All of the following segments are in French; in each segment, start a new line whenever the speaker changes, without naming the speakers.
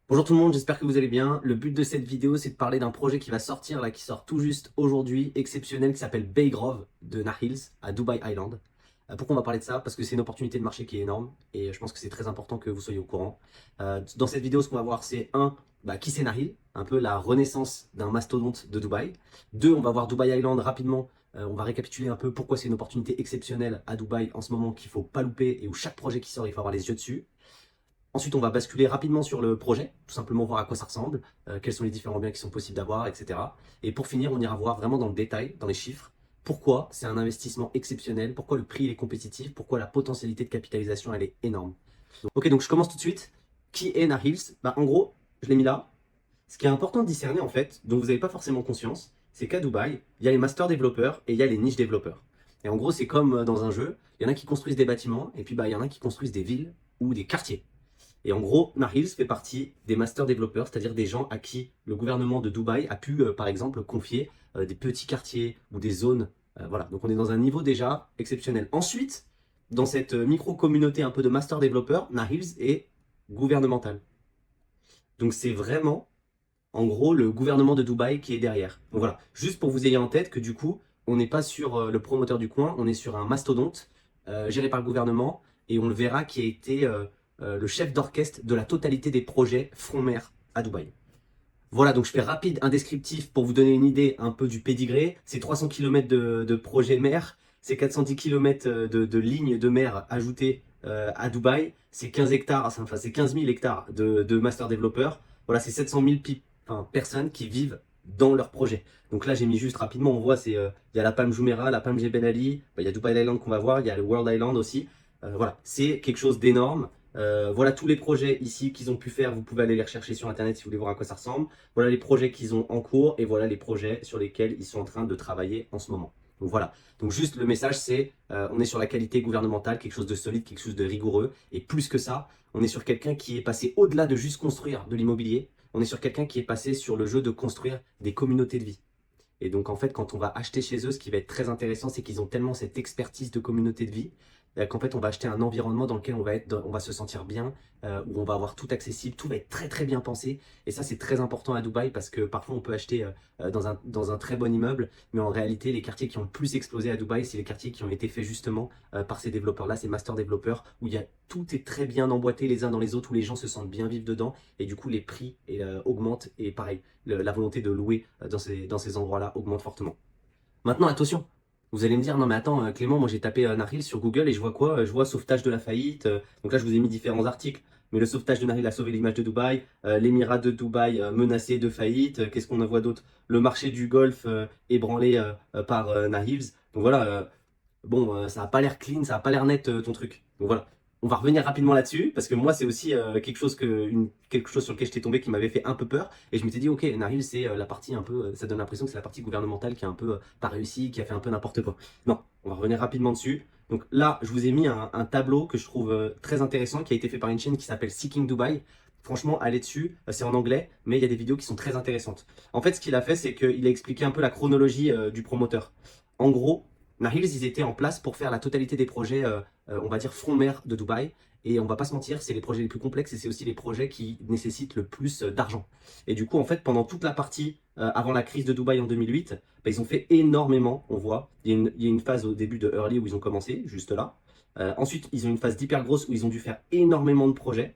Bonjour tout le monde, j'espère que vous allez bien. Le but de cette vidéo, c'est de parler d'un projet qui va sortir, là, qui sort tout juste aujourd'hui, exceptionnel, qui s'appelle Bay Grove de Nahils à Dubai Island. Pourquoi on va parler de ça? Parce que c'est une opportunité de marché qui est énorme et je pense que c'est très important que vous soyez au courant. Dans cette vidéo, ce qu'on va voir, c'est qui c'est Nahil, un peu la renaissance d'un mastodonte de Dubaï. Deux, on va voir Dubai Island rapidement. On va récapituler un peu pourquoi c'est une opportunité exceptionnelle à Dubaï en ce moment qu'il ne faut pas louper et où chaque projet qui sort, il faut avoir les yeux dessus. Ensuite, on va basculer rapidement sur le projet, tout simplement voir à quoi ça ressemble, quels sont les différents biens qui sont possibles d'avoir, etc. Et pour finir, on ira voir vraiment dans le détail, dans les chiffres, pourquoi c'est un investissement exceptionnel, pourquoi le prix est compétitif, pourquoi la potentialité de capitalisation elle est énorme. Ok, donc je commence tout de suite. Qui est Nahils? En gros, je l'ai mis là. Ce qui est important de discerner en fait, dont vous n'avez pas forcément conscience, c'est qu'à Dubaï, il y a les master développeurs et il y a les niche développeurs. Et en gros, c'est comme dans un jeu, il y en a qui construisent des bâtiments et puis il y en a qui construisent des villes ou des quartiers. Et en gros, Nahils fait partie des master développeurs, c'est-à-dire des gens à qui le gouvernement de Dubaï a pu, par exemple, confier des petits quartiers ou des zones. Voilà, donc on est dans un niveau déjà exceptionnel. Ensuite, dans cette micro-communauté un peu de master développeurs, Nahils est gouvernemental. Donc c'est vraiment, en gros, le gouvernement de Dubaï qui est derrière. Donc voilà, juste pour vous ayez en tête que du coup, on n'est pas sur le promoteur du coin, on est sur un mastodonte géré par le gouvernement et on le verra qui a été le chef d'orchestre de la totalité des projets front-mer à Dubaï. Voilà, donc je fais rapide un descriptif pour vous donner une idée un peu du pédigré. C'est 300 km de projet mer, c'est 410 km de lignes de mer ajoutées à Dubaï, c'est 15 hectares, enfin c'est 15 000 hectares de master développeurs. Voilà, c'est 700 000 personnes qui vivent dans leur projet. Donc là, j'ai mis juste rapidement, on voit, il y a la Palm Jumeirah, la Palm Jebel Ali, il y a Dubai Island qu'on va voir, il y a le World Island aussi. Voilà, c'est quelque chose d'énorme. Voilà tous les projets ici qu'ils ont pu faire, vous pouvez aller les rechercher sur internet si vous voulez voir à quoi ça ressemble. Voilà les projets qu'ils ont en cours et voilà les projets sur lesquels ils sont en train de travailler en ce moment. Donc voilà, donc juste le message c'est on est sur la qualité gouvernementale, quelque chose de solide, quelque chose de rigoureux et plus que ça, on est sur quelqu'un qui est passé au-delà de juste construire de l'immobilier, on est sur quelqu'un qui est passé sur le jeu de construire des communautés de vie. Et donc, en fait, quand on va acheter chez eux, ce qui va être très intéressant, c'est qu'ils ont tellement cette expertise de communauté de vie qu'en fait, on va acheter un environnement dans lequel on va se sentir bien, où on va avoir tout accessible, tout va être très très bien pensé. Et ça, c'est très important à Dubaï parce que parfois, on peut acheter dans un très bon immeuble, mais en réalité, les quartiers qui ont le plus explosé à Dubaï, c'est les quartiers qui ont été faits justement par ces développeurs-là, ces master développeurs, où tout est très bien emboîté les uns dans les autres, où les gens se sentent bien vivre dedans, et du coup, les prix augmentent. Et pareil, la volonté de louer dans ces endroits-là augmente fortement. Maintenant, attention, vous allez me dire, non mais attends, Clément, moi j'ai tapé Nahil sur Google et je vois quoi? Je vois sauvetage de la faillite. Donc là, je vous ai mis différents articles. Mais le sauvetage de Nahil a sauvé l'image de Dubaï, l'émirat de Dubaï menacé de faillite. Qu'est-ce qu'on en voit d'autre? Le marché du golf ébranlé par Nahils. Donc voilà, bon, ça n'a pas l'air clean, ça n'a pas l'air net ton truc. Donc voilà. On va revenir rapidement là-dessus, parce que moi, c'est aussi quelque chose sur lequel j'étais tombé qui m'avait fait un peu peur. Et je m'étais dit, ok, Naril, c'est la partie un peu, ça donne l'impression que c'est la partie gouvernementale qui a un peu pas réussi, qui a fait un peu n'importe quoi. Non, on va revenir rapidement dessus. Donc là, je vous ai mis un tableau que je trouve très intéressant, qui a été fait par une chaîne qui s'appelle Seeking Dubai. Franchement, allez dessus, c'est en anglais, mais il y a des vidéos qui sont très intéressantes. En fait, ce qu'il a fait, c'est qu'il a expliqué un peu la chronologie du promoteur. En gros, Nahils, ils étaient en place pour faire la totalité des projets, on va dire, front-mer de Dubaï. Et on va pas se mentir, c'est les projets les plus complexes et c'est aussi les projets qui nécessitent le plus d'argent. Et du coup, en fait, pendant toute la partie avant la crise de Dubaï en 2008, ils ont fait énormément, on voit. Il y a une phase au début de Early où ils ont commencé, juste là. Ensuite, ils ont une phase d'hyper grosse où ils ont dû faire énormément de projets.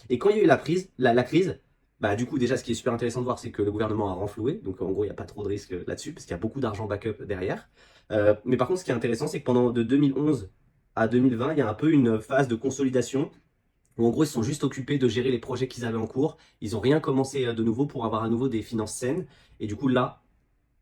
Et quand il y a eu la crise, du coup, déjà, ce qui est super intéressant de voir, c'est que le gouvernement a renfloué. Donc, en gros, il n'y a pas trop de risque là-dessus, parce qu'il y a beaucoup d'argent backup derrière. Mais par contre, ce qui est intéressant, c'est que pendant de 2011 à 2020, il y a un peu une phase de consolidation où en gros, ils sont juste occupés de gérer les projets qu'ils avaient en cours. Ils n'ont rien commencé de nouveau pour avoir à nouveau des finances saines. Et du coup, là,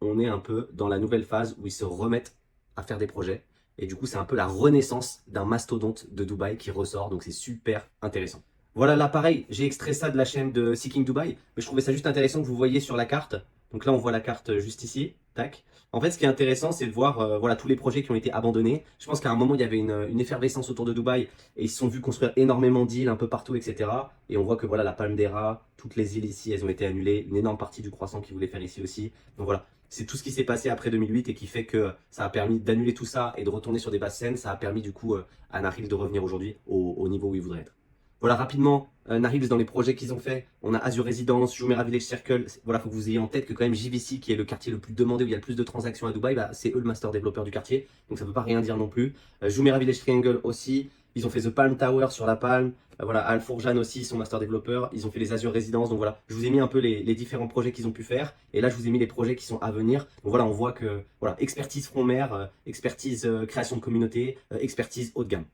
on est un peu dans la nouvelle phase où ils se remettent à faire des projets. Et du coup, c'est un peu la renaissance d'un mastodonte de Dubaï qui ressort. Donc, c'est super intéressant. Voilà, là, pareil, j'ai extrait ça de la chaîne de Seeking Dubai. Mais je trouvais ça juste intéressant que vous voyez sur la carte. Donc là, on voit la carte juste ici. Tac. En fait, ce qui est intéressant, c'est de voir voilà, tous les projets qui ont été abandonnés. Je pense qu'à un moment, il y avait une effervescence autour de Dubaï et ils se sont vus construire énormément d'îles un peu partout, etc. Et on voit que voilà, la Palme des Rats, toutes les îles ici, elles ont été annulées. Une énorme partie du croissant qu'ils voulaient faire ici aussi. Donc voilà, c'est tout ce qui s'est passé après 2008 et qui fait que ça a permis d'annuler tout ça et de retourner sur des bases saines. Ça a permis du coup à Nahil de revenir aujourd'hui au niveau où il voudrait être. Voilà, rapidement, Nahils dans les projets qu'ils ont fait, on a Azure Residence, Jumeirah Village Circle. Voilà, faut que vous ayez en tête que quand même JVC, qui est le quartier le plus demandé, où il y a le plus de transactions à Dubaï, bah, c'est eux le master développeur du quartier, donc ça ne peut pas rien dire non plus. Jumeirah Village Triangle aussi, ils ont fait The Palm Tower sur la Palme. Voilà, Al Fourjan aussi, son master développeur. Ils ont fait les Azure Residence. Donc voilà, je vous ai mis un peu les différents projets qu'ils ont pu faire. Et là, je vous ai mis les projets qui sont à venir. Donc voilà, on voit que voilà, expertise front mer, expertise création de communauté, expertise haut de gamme.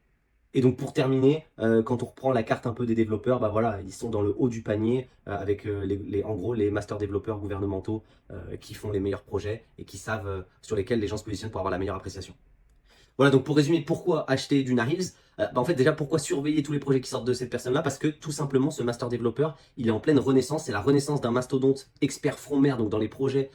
Et donc pour terminer, quand on reprend la carte un peu des développeurs, bah voilà, ils sont dans le haut du panier avec en gros les master développeurs gouvernementaux qui font les meilleurs projets et qui savent sur lesquels les gens se positionnent pour avoir la meilleure appréciation. Voilà, donc pour résumer, pourquoi acheter du Nahils? En fait, déjà, pourquoi surveiller tous les projets qui sortent de cette personne-là? Parce que tout simplement, ce master développeur, il est en pleine renaissance. C'est la renaissance d'un mastodonte expert front-mer, donc dans les projets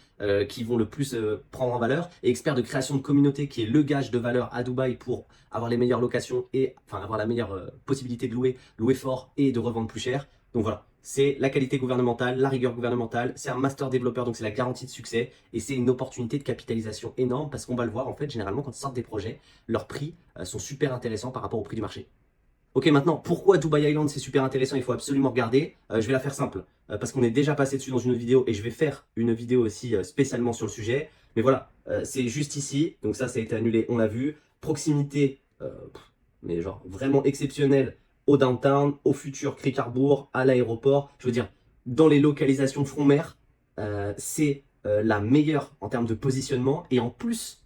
qui vont le plus prendre en valeur, et expert de création de communauté, qui est le gage de valeur à Dubaï pour avoir les meilleures locations et enfin avoir la meilleure possibilité de louer fort et de revendre plus cher. Donc voilà, c'est la qualité gouvernementale, la rigueur gouvernementale, c'est un master développeur, donc c'est la garantie de succès, et c'est une opportunité de capitalisation énorme, parce qu'on va le voir, en fait, généralement, quand ils sortent des projets, leurs prix sont super intéressants par rapport au prix du marché. Ok, maintenant, pourquoi Dubai Island c'est super intéressant? Il faut absolument regarder. Je vais la faire simple, parce qu'on est déjà passé dessus dans une autre vidéo, et je vais faire une vidéo aussi spécialement sur le sujet. Mais voilà, c'est juste ici, donc ça a été annulé, on l'a vu. Proximité, mais genre vraiment exceptionnelle au downtown, au futur Cricarbourg, à l'aéroport. Je veux dire, dans les localisations front-mer, c'est la meilleure en termes de positionnement. Et en plus,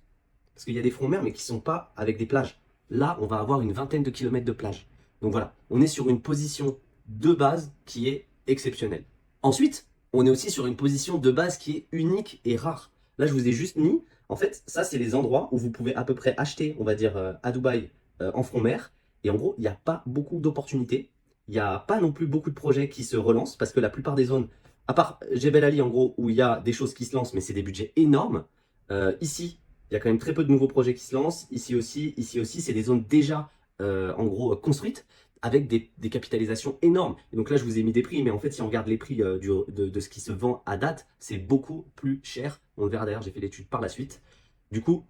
parce qu'il y a des fronts-mer, mais qui ne sont pas avec des plages. Là, on va avoir une vingtaine de kilomètres de plage. Donc voilà, on est sur une position de base qui est exceptionnelle. Ensuite, on est aussi sur une position de base qui est unique et rare. Là, je vous ai juste mis, en fait, ça, c'est les endroits où vous pouvez à peu près acheter, on va dire, à Dubaï, en front-mer. Et en gros, il n'y a pas beaucoup d'opportunités. Il n'y a pas non plus beaucoup de projets qui se relancent parce que la plupart des zones, à part Jebel Ali, en gros, où il y a des choses qui se lancent, mais c'est des budgets énormes. Ici, il y a quand même très peu de nouveaux projets qui se lancent. Ici aussi, c'est des zones déjà, en gros, construites avec des capitalisations énormes. Et donc là, je vous ai mis des prix, mais en fait, si on regarde les prix de ce qui se vend à date, c'est beaucoup plus cher. On le verra d'ailleurs, j'ai fait l'étude par la suite. Du coup,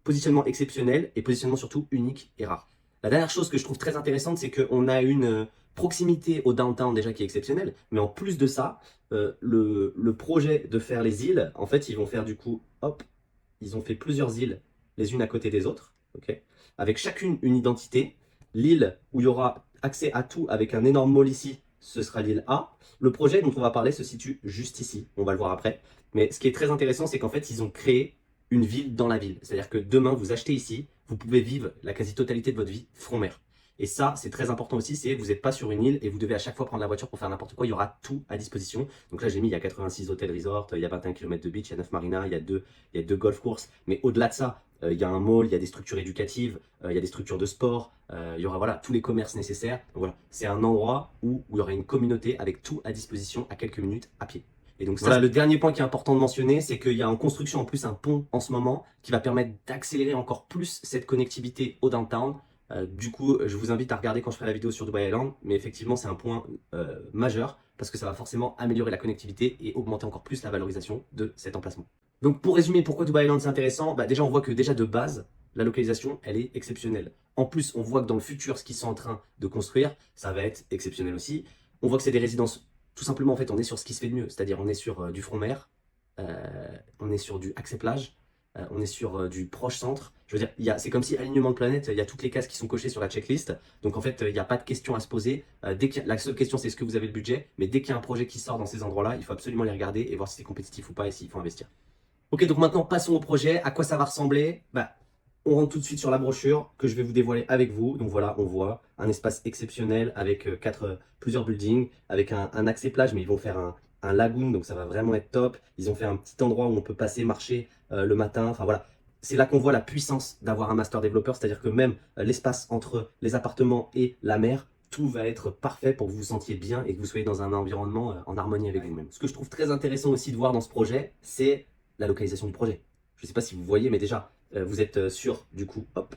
positionnement exceptionnel et positionnement surtout unique et rare. La dernière chose que je trouve très intéressante, c'est qu'on a une proximité au downtown déjà qui est exceptionnelle, mais en plus de ça, le projet de faire les îles, en fait, ils vont faire du coup, hop, ils ont fait plusieurs îles les unes à côté des autres, ok, avec chacune une identité. L'île où il y aura accès à tout avec un énorme mall ici, ce sera l'île A. Le projet dont on va parler se situe juste ici, on va le voir après. Mais ce qui est très intéressant, c'est qu'en fait, ils ont créé une ville dans la ville. C'est-à-dire que demain, vous achetez ici, vous pouvez vivre la quasi-totalité de votre vie front-mer. Et ça, c'est très important aussi, c'est que vous n'êtes pas sur une île et vous devez à chaque fois prendre la voiture pour faire n'importe quoi. Il y aura tout à disposition. Donc là, j'ai mis, il y a 86 hôtels resorts, il y a 21 km de beach, il y a 9 marinas, il y a deux golf courses. Mais au-delà de ça, il y a un mall, il y a des structures éducatives, il y a des structures de sport, il y aura voilà, tous les commerces nécessaires. Donc voilà, c'est un endroit où il y aura une communauté avec tout à disposition à quelques minutes à pied. Et donc ça, voilà, le dernier point qui est important de mentionner, c'est qu'il y a en construction en plus un pont en ce moment qui va permettre d'accélérer encore plus cette connectivité au downtown. Du coup, je vous invite à regarder quand je ferai la vidéo sur Dubai Island, mais effectivement, c'est un point majeur parce que ça va forcément améliorer la connectivité et augmenter encore plus la valorisation de cet emplacement. Donc pour résumer, pourquoi Dubai Island c'est intéressant, déjà on voit que déjà de base, la localisation, elle est exceptionnelle. En plus, on voit que dans le futur, ce qu'ils sont en train de construire, ça va être exceptionnel aussi. On voit que c'est des résidences, tout simplement en fait, on est sur ce qui se fait de mieux, c'est-à-dire on est sur du front mer, on est sur du accès plage, on est sur du proche centre. Je veux dire, c'est comme si alignement de planète, il y a toutes les cases qui sont cochées sur la checklist. Donc en fait, il n'y a pas de question à se poser. La seule question, c'est est-ce que vous avez le budget. Mais dès qu'il y a un projet qui sort dans ces endroits-là, il faut absolument les regarder et voir si c'est compétitif ou pas et s'il faut investir. Ok, donc maintenant, passons au projet. À quoi ça va ressembler? On rentre tout de suite sur la brochure que je vais vous dévoiler avec vous. Donc voilà, on voit un espace exceptionnel avec plusieurs buildings, avec un accès plage, mais ils vont faire un lagoon, donc ça va vraiment être top. Ils ont fait un petit endroit où on peut passer, marcher le matin. Enfin voilà, c'est là qu'on voit la puissance d'avoir un master développeur, c'est-à-dire que même l'espace entre les appartements et la mer, tout va être parfait pour que vous vous sentiez bien et que vous soyez dans un environnement en harmonie avec vous-même. Ce que je trouve très intéressant aussi de voir dans ce projet, c'est la localisation du projet. Je ne sais pas si vous voyez, mais déjà, vous êtes sur, du coup, hop,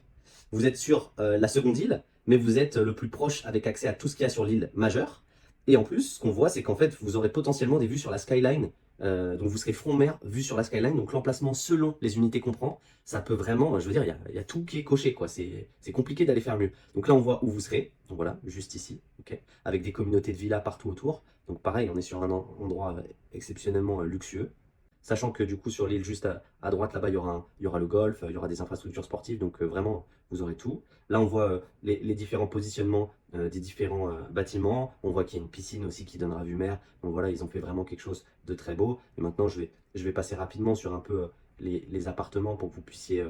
vous êtes sur la seconde île, mais vous êtes le plus proche avec accès à tout ce qu'il y a sur l'île majeure. Et en plus, ce qu'on voit, c'est qu'en fait, vous aurez potentiellement des vues sur la skyline Donc vous serez front mer, vue sur la skyline. Donc l'emplacement selon les unités qu'on prend, ça peut vraiment, je veux dire, il y a tout qui est coché, quoi. C'est compliqué d'aller faire mieux. Donc là, on voit où vous serez. Donc voilà, juste ici, ok, avec des communautés de villas partout autour. Donc pareil, on est sur un endroit exceptionnellement luxueux. Sachant que du coup, sur l'île juste à droite, là-bas, il y aura le golf, il y aura des infrastructures sportives. Donc vraiment, vous aurez tout. Là, on voit les différents positionnements des différents bâtiments. On voit qu'il y a une piscine aussi qui donnera vue mer. Donc voilà, ils ont fait vraiment quelque chose de très beau. Et maintenant, je vais passer rapidement sur un peu les appartements pour que vous puissiez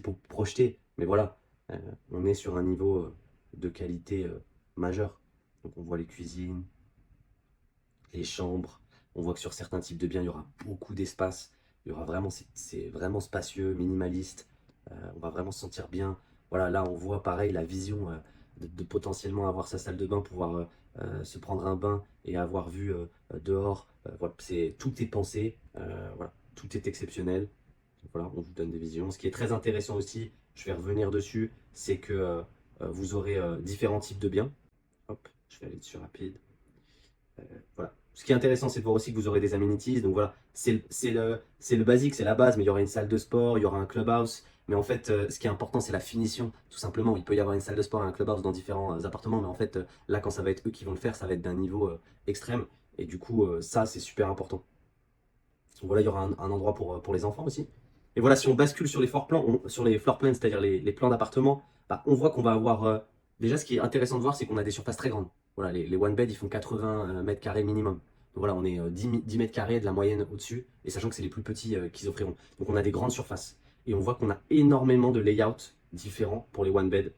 pour projeter. Mais voilà, euh, on est sur un niveau de qualité majeur. Donc on voit les cuisines, les chambres. On voit que sur certains types de biens, il y aura beaucoup d'espace. Il y aura vraiment, c'est vraiment spacieux, minimaliste. On va vraiment se sentir bien. Voilà, là, on voit pareil la vision de potentiellement avoir sa salle de bain, pouvoir se prendre un bain et avoir vu dehors. Voilà, tout est pensé. Voilà, tout est exceptionnel. Voilà, on vous donne des visions. Ce qui est très intéressant aussi, je vais revenir dessus, c'est que vous aurez différents types de biens. Hop, je vais aller dessus rapide. Voilà. Ce qui est intéressant, c'est de voir aussi que vous aurez des amenities. Donc voilà, c'est le basique, c'est la base, mais il y aura une salle de sport, il y aura un clubhouse. Mais en fait, ce qui est important, c'est la finition, tout simplement. Il peut y avoir une salle de sport et un clubhouse dans différents appartements, mais en fait, là, quand ça va être eux qui vont le faire, ça va être d'un niveau extrême. Et du coup, ça, c'est super important. Donc voilà, il y aura un endroit pour les enfants aussi. Et voilà, si on bascule sur les floor plans, sur les floor plans, c'est-à-dire les plans d'appartement, bah, on voit qu'on va avoir. Déjà, ce qui est intéressant de voir, c'est qu'on a des surfaces très grandes. Voilà, les one bed, ils font 80 mètres carrés minimum. Donc voilà, on est 10 mètres carrés de la moyenne au-dessus, et sachant que c'est les plus petits qu'ils offriront. Donc on a des grandes surfaces. Et on voit qu'on a énormément de layouts différents pour les one bed.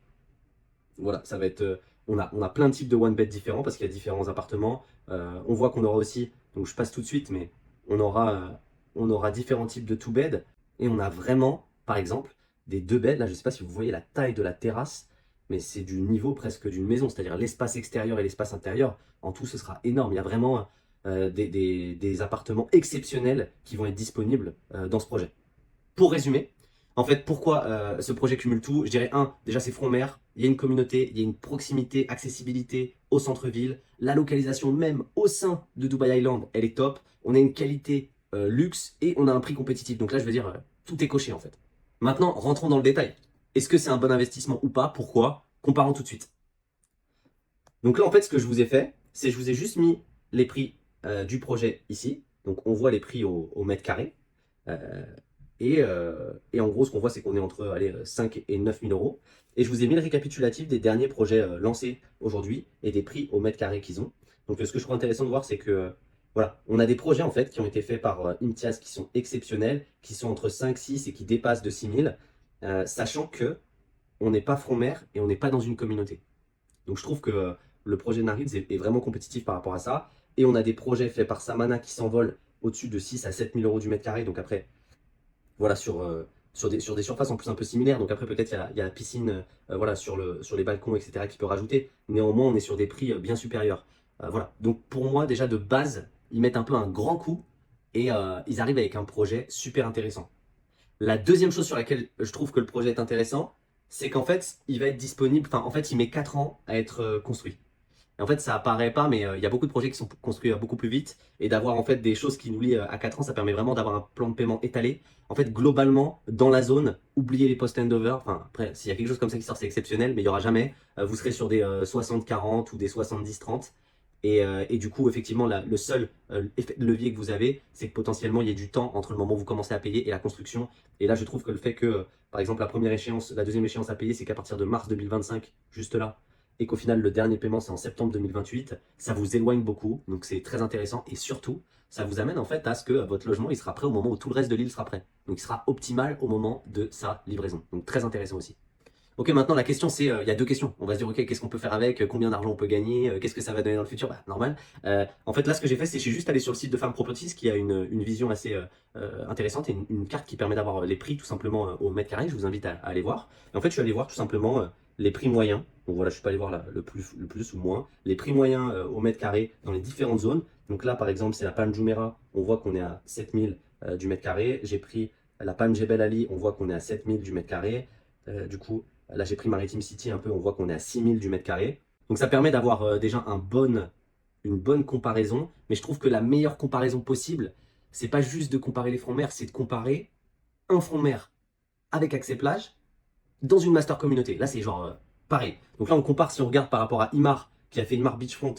Voilà, ça va être. On a plein de types de one bed différents parce qu'il y a différents appartements. On voit qu'on aura aussi, donc je passe tout de suite, mais on aura différents types de two bed et on a vraiment, par exemple, des deux beds. Là, je ne sais pas si vous voyez la taille de la terrasse, mais c'est du niveau presque d'une maison, c'est-à-dire l'espace extérieur et l'espace intérieur. En tout, ce sera énorme. Il y a vraiment des appartements exceptionnels qui vont être disponibles dans ce projet. Pour résumer, en fait, pourquoi ce projet cumule tout? Je dirais déjà c'est front mer, il y a une communauté, il y a une proximité, accessibilité au centre-ville, la localisation même au sein de Dubai Island, elle est top, on a une qualité luxe et on a un prix compétitif. Donc là, je veux dire, tout est coché en fait. Maintenant, rentrons dans le détail. Est-ce que c'est un bon investissement ou pas? Pourquoi? Comparons tout de suite. Donc là, en fait, ce que je vous ai fait, c'est que je vous ai juste mis les prix du projet ici. Donc on voit les prix au mètre carré. Euh, et en gros, ce qu'on voit, c'est qu'on est entre allez, 5 et 9 000 euros. Et je vous ai mis le récapitulatif des derniers projets lancés aujourd'hui et des prix au mètre carré qu'ils ont. Donc, ce que je trouve intéressant de voir, c'est que voilà, on a des projets en fait qui ont été faits par Imtiaz qui sont exceptionnels, qui sont entre 5, 6 et qui dépassent de 6 000, sachant que on n'est pas front mer et on n'est pas dans une communauté. Donc, je trouve que le projet de Nariz est vraiment compétitif par rapport à ça. Et on a des projets faits par Samana qui s'envolent au-dessus de 6 à 7 000 euros du mètre carré. Donc, après, voilà, sur des surfaces en plus un peu similaires. Donc après, peut-être il y a la piscine voilà, sur les balcons, etc., qui peut rajouter. Néanmoins, on est sur des prix bien supérieurs. Voilà. Donc pour moi, déjà de base, ils mettent un peu un grand coup et ils arrivent avec un projet super intéressant. La deuxième chose sur laquelle je trouve que le projet est intéressant, c'est qu'en fait, il va être disponible, enfin en fait, il met 4 ans à être construit. Et en fait, ça apparaît pas, mais il y a beaucoup de projets qui sont construits beaucoup plus vite. Et d'avoir en fait des choses qui nous lient à 4 ans, ça permet vraiment d'avoir un plan de paiement étalé. En fait, globalement, dans la zone, oubliez les post-handover. Enfin, après, s'il y a quelque chose comme ça qui sort, c'est exceptionnel, mais il n'y aura jamais. Vous serez sur des 60-40 ou des 70-30. Et du coup, effectivement, le seul effet de levier que vous avez, c'est que potentiellement, il y a du temps entre le moment où vous commencez à payer et la construction. Et là, je trouve que le fait que, par exemple, la deuxième échéance à payer, c'est qu'à partir de mars 2025, juste là, et qu'au final le dernier paiement c'est en septembre 2028, ça vous éloigne beaucoup, donc c'est très intéressant et surtout ça vous amène en fait à ce que votre logement il sera prêt au moment où tout le reste de l'île sera prêt. Donc il sera optimal au moment de sa livraison. Donc très intéressant aussi. Ok, maintenant la question c'est, il y a deux questions. On va se dire, ok, qu'est-ce qu'on peut faire avec, combien d'argent on peut gagner, qu'est-ce que ça va donner dans le futur? Bah, normal. En fait, là, ce que j'ai fait, c'est que je suis juste allé sur le site de Farm Properties qui a une vision assez intéressante et une carte qui permet d'avoir les prix tout simplement au mètre carré. Je vous invite à aller voir. Et en fait, je suis allé voir tout simplement les prix moyens. Donc voilà, je suis pas allé voir le plus ou le moins. Les prix moyens au mètre carré dans les différentes zones. Donc là, par exemple, c'est la Palm Jumeirah. On voit qu'on est à 7000 du mètre carré. J'ai pris la Palm Jebel Ali. On voit qu'on est à 7000 du mètre carré. Du coup, là, j'ai pris Maritime City un peu, on voit qu'on est à 6000 du mètre carré. Donc ça permet d'avoir déjà une bonne comparaison, mais je trouve que la meilleure comparaison possible, c'est pas juste de comparer les fonds mères, c'est de comparer un fonds mère avec accès plage dans une master communauté. Là, c'est genre pareil. Donc là, on compare, si on regarde par rapport à Imar, qui a fait Imar Beachfront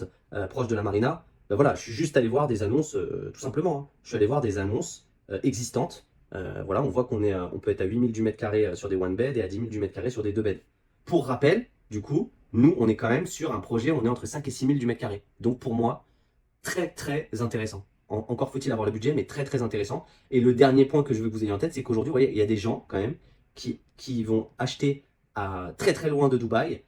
proche de la marina. Ben voilà, je suis juste allé voir des annonces, tout simplement. Hein. Je suis allé voir des annonces existantes. Voilà, on voit on peut être à 8000 du mètre carré sur des one bed et à 10 000 du mètre carré sur des deux beds. Pour rappel, du coup, nous, on est quand même sur un projet, on est entre 5 et 6 000 du mètre carré. Donc pour moi, très très intéressant. Encore faut-il avoir le budget, mais très très intéressant. Et le dernier point que je veux que vous ayez en tête, c'est qu'aujourd'hui, vous voyez, il y a des gens quand même qui vont acheter à très très loin de Dubaï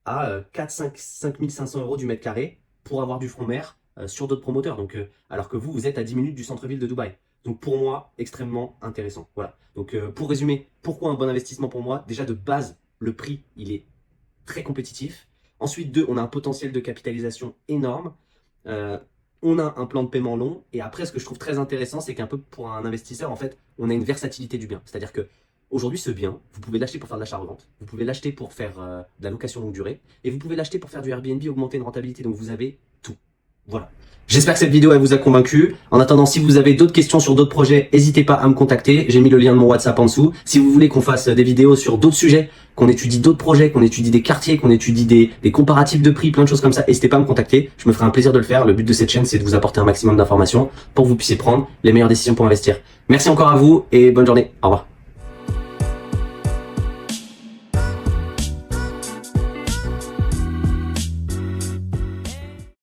à 5 500 euros du mètre carré pour avoir du front mer sur d'autres promoteurs. Donc, alors que vous êtes à 10 minutes du centre-ville de Dubaï. Donc pour moi, extrêmement intéressant. Voilà. Donc pour résumer, pourquoi un bon investissement pour moi? Déjà de base, le prix, il est très compétitif. Ensuite, on a un potentiel de capitalisation énorme. On a un plan de paiement long. Et après, ce que je trouve très intéressant, c'est qu'un peu pour un investisseur, en fait, on a une versatilité du bien. C'est-à-dire que aujourd'hui, ce bien, vous pouvez l'acheter pour faire de l'achat-revente, vous pouvez l'acheter pour faire de la location longue durée, et vous pouvez l'acheter pour faire du Airbnb, augmenter une rentabilité. Donc vous avez tout. Voilà. J'espère que cette vidéo elle vous a convaincu. En attendant, si vous avez d'autres questions sur d'autres projets, n'hésitez pas à me contacter. J'ai mis le lien de mon WhatsApp en dessous. Si vous voulez qu'on fasse des vidéos sur d'autres sujets, qu'on étudie d'autres projets, qu'on étudie des quartiers, qu'on étudie des comparatifs de prix, plein de choses comme ça, n'hésitez pas à me contacter. Je me ferai un plaisir de le faire. Le but de cette chaîne, c'est de vous apporter un maximum d'informations pour que vous puissiez prendre les meilleures décisions pour investir. Merci encore à vous et bonne journée. Au revoir.